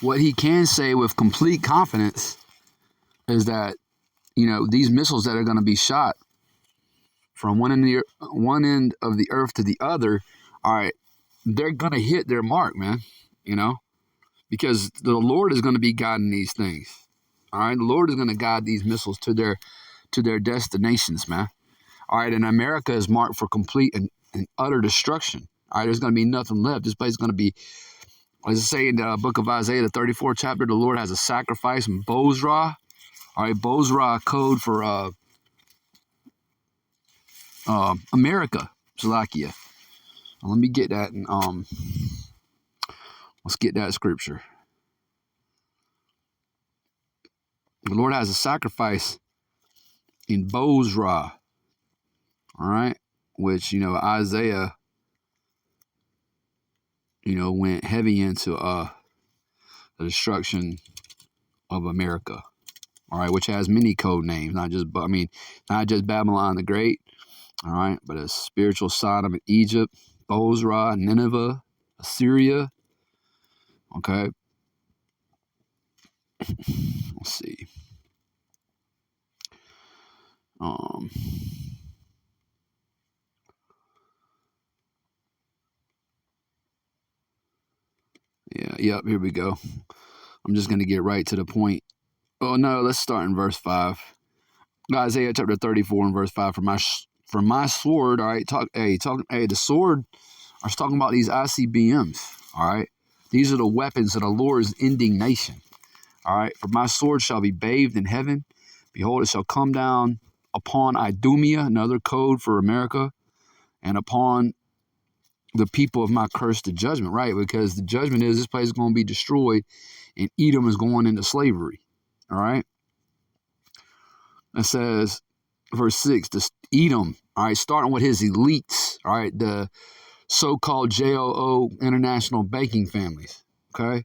what he can say with complete confidence is that, these missiles that are going to be shot from one end of the earth to the other, all right, they're going to hit their mark, man, because the Lord is going to be guiding these things. All right, the Lord is going to guide these missiles to their destinations, man. All right, and America is marked for complete and utter destruction. All right, there's going to be nothing left. This place is going to be, as I say in the book of Isaiah, the 34th chapter, the Lord has a sacrifice in Bozrah. All right, Bozrah code for America, Slovakia. Let me get that, and let's get that scripture. The Lord has a sacrifice in Bozrah. All right, which Isaiah, went heavy into the destruction of America. All right, which has many code names, not just Babylon the Great. All right, but a spiritual Sodom and Egypt, Bozrah, Nineveh, Assyria. Okay, let's see. Yep, here we go. I'm just going to get right to the point. Oh, no, let's start in verse 5. Isaiah chapter 34 and verse 5. For my sword, all right, the sword, I was talking about these ICBMs, all right? These are the weapons of the Lord's indignation, all right? For my sword shall be bathed in heaven. Behold, it shall come down upon Idumea, another code for America, and upon the people of my curse the judgment, right? Because the judgment is this place is going to be destroyed and Edom is going into slavery, all right? It says, verse 6, this Edom, all right, starting with his elites, all right, the so-called JOO international banking families, okay?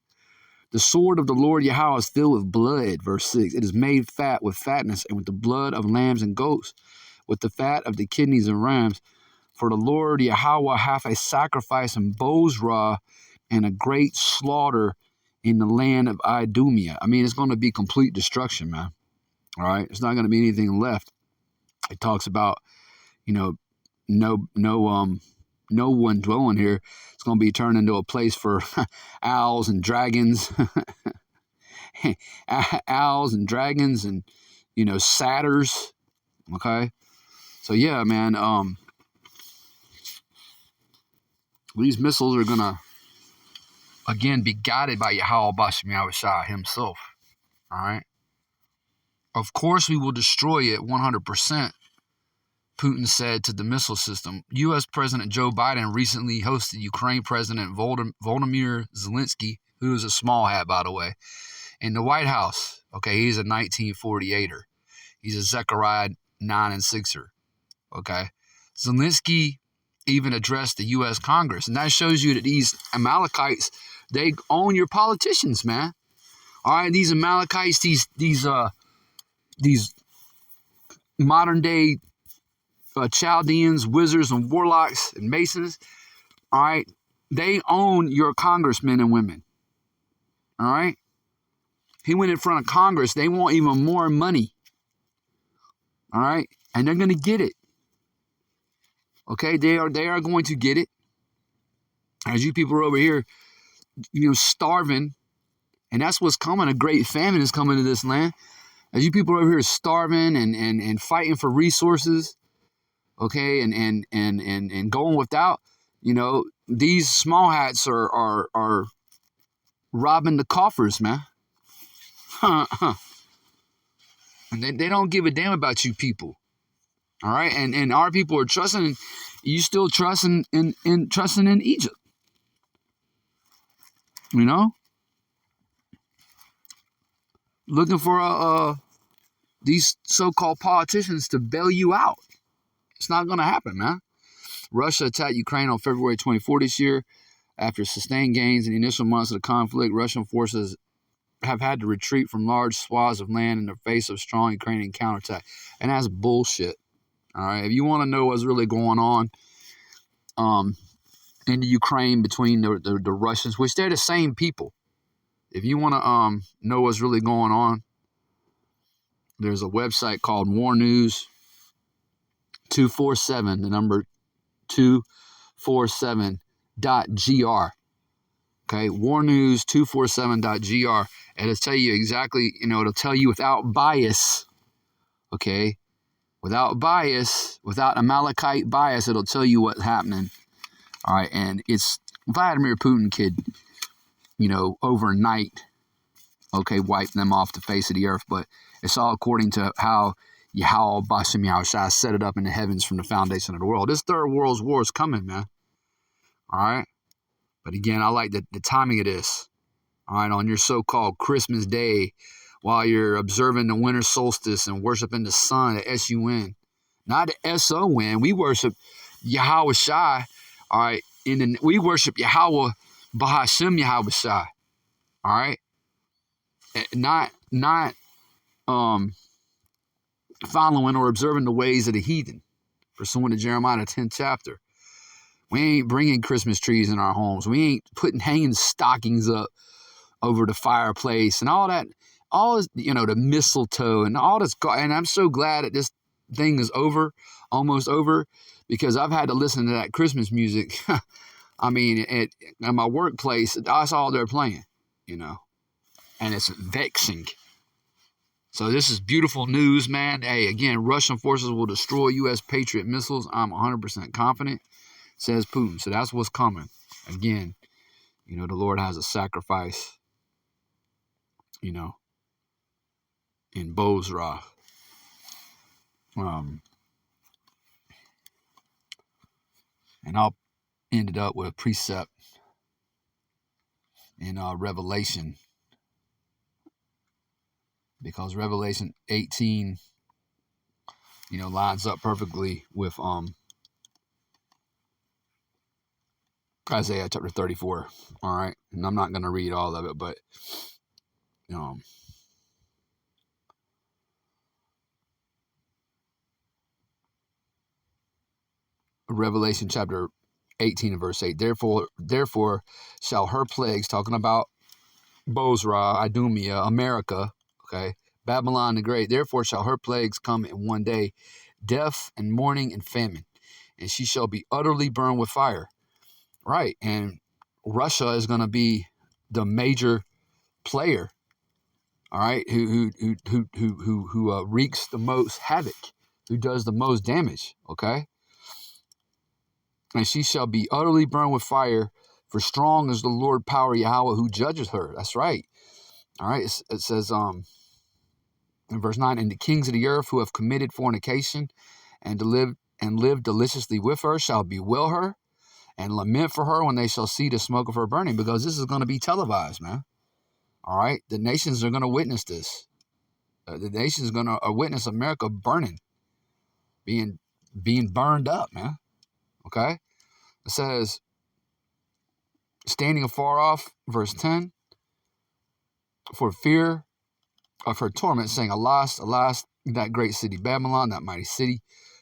The sword of the Lord Yahweh is filled with blood, verse 6. It is made fat with fatness and with the blood of lambs and goats, with the fat of the kidneys and rams. For the Lord Yahweh hath a sacrifice in Bozrah and a great slaughter in the land of Idumea. I mean, it's going to be complete destruction, man. All right? It's not going to be anything left. It talks about, no one dwelling here. It's going to be turned into a place for owls and dragons. Owls and dragons and, satyrs. Okay? So, yeah, man, these missiles are going to, again, be guided by Yahweh Bashem Yahushua himself. All right? Of course, we will destroy it 100%, Putin said to the missile system. U.S. President Joe Biden recently hosted Ukraine President Volodymyr Zelensky, who is a small hat, by the way, in the White House. Okay, he's a 1948er. He's a Zechariah 9 and 6er. Okay? Zelensky even addressed the U.S. Congress. And that shows you that these Amalekites, they own your politicians, man. All right, these Amalekites, these modern day Chaldeans, wizards, and warlocks and masons, all right, they own your congressmen and women. All right? He went in front of Congress. They want even more money. All right? And they're going to get it. Okay? They are going to get it. As you people are over here, starving, and that's what's coming. A great famine is coming to this land. As you people are over here starving and fighting for resources, okay, and going without, these small hats are robbing the coffers, man. And they don't give a damn about you people. All right, and our people are trusting. You still trusting in Egypt. Looking for these so-called politicians to bail you out. It's not going to happen, man. Russia attacked Ukraine on February 24 this year. After sustained gains in the initial months of the conflict, Russian forces have had to retreat from large swaths of land in the face of strong Ukrainian counterattack. And that's bullshit. All right. If you want to know what's really going on in the Ukraine between the Russians, which they're the same people. If you want to know what's really going on, there's a website called War News 247, the number 247.gr. Okay, War News 247.gr. And it'll tell you exactly, it'll tell you without bias, okay? Without bias, without Amalekite bias, it'll tell you what's happening. All right, and it's Vladimir Putin could, overnight, okay, wipe them off the face of the earth, but it's all according to how Yahweh Bashem Yahushua set it up in the heavens from the foundation of the world. This third world war is coming, man. All right? But again, I like the timing of this. All right, on your so-called Christmas day, while you're observing the winter solstice and worshiping the sun, the S-U-N, not the S-O-N. We worship Yahweh Shai. All right, we worship Yahweh Bahashem Yahweh Shai. All right, not following or observing the ways of the heathen, pursuant to Jeremiah the 10th chapter. We ain't bringing Christmas trees in our homes. We ain't hanging stockings up over the fireplace and all that, the mistletoe and all this. And I'm so glad that this thing is almost over, because I've had to listen to that Christmas music. I mean, at my workplace, that's all they're playing, and it's vexing. So this is beautiful news, man. Hey, again, Russian forces will destroy U.S. Patriot missiles. I'm 100% confident, says Putin. So that's what's coming. Again, the Lord has a sacrifice, in Bozrah. And I'll end it up with a precept in Revelation, because Revelation 18, lines up perfectly with Isaiah chapter 34. All right, and I'm not going to read all of it, but Revelation chapter 18 and verse 8. Therefore shall her plagues, talking about Bozrah, Idumea, America, okay, Babylon the Great. Therefore shall her plagues come in one day, death and mourning and famine, and she shall be utterly burned with fire. Right, and Russia is going to be the major player. All right, who wreaks the most havoc, who does the most damage. Okay. And she shall be utterly burned with fire, for strong is the Lord power Yahweh who judges her. That's right. All right. It says in verse 9, and the kings of the earth who have committed fornication and live deliciously with her shall bewail her and lament for her when they shall see the smoke of her burning, because this is going to be televised, man. All right. The nations are going to witness this. The nations are going to witness America burning, being burned up, man. Okay. It says, standing afar off, verse 10, for fear of her torment, saying, alas, alas, that great city Babylon, that mighty city,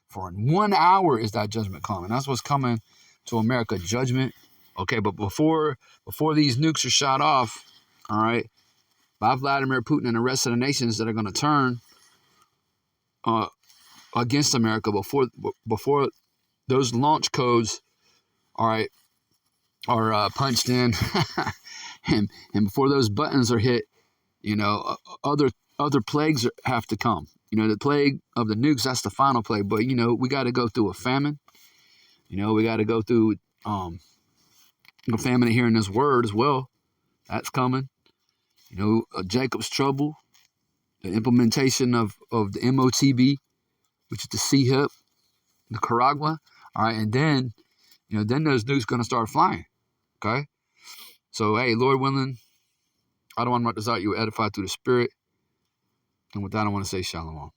for in 1 hour is that judgment coming. That's what's coming to America, judgment. Okay, but before these nukes are shot off, all right, by Vladimir Putin and the rest of the nations that are going to turn against America, before those launch codes, all right, are punched in, and before those buttons are hit, other plagues have to come. The plague of the nukes, that's the final plague. But we got to go through a famine. We got to go through a famine of hearing this word as well. That's coming. Jacob's trouble, the implementation of the MOTB, which is the C-HIP, the Caragua. All right, and then then those nukes going to start flying. Okay, so hey, Lord willing, I don't want to desire you edify through the Spirit. And with that, I want to say shalom.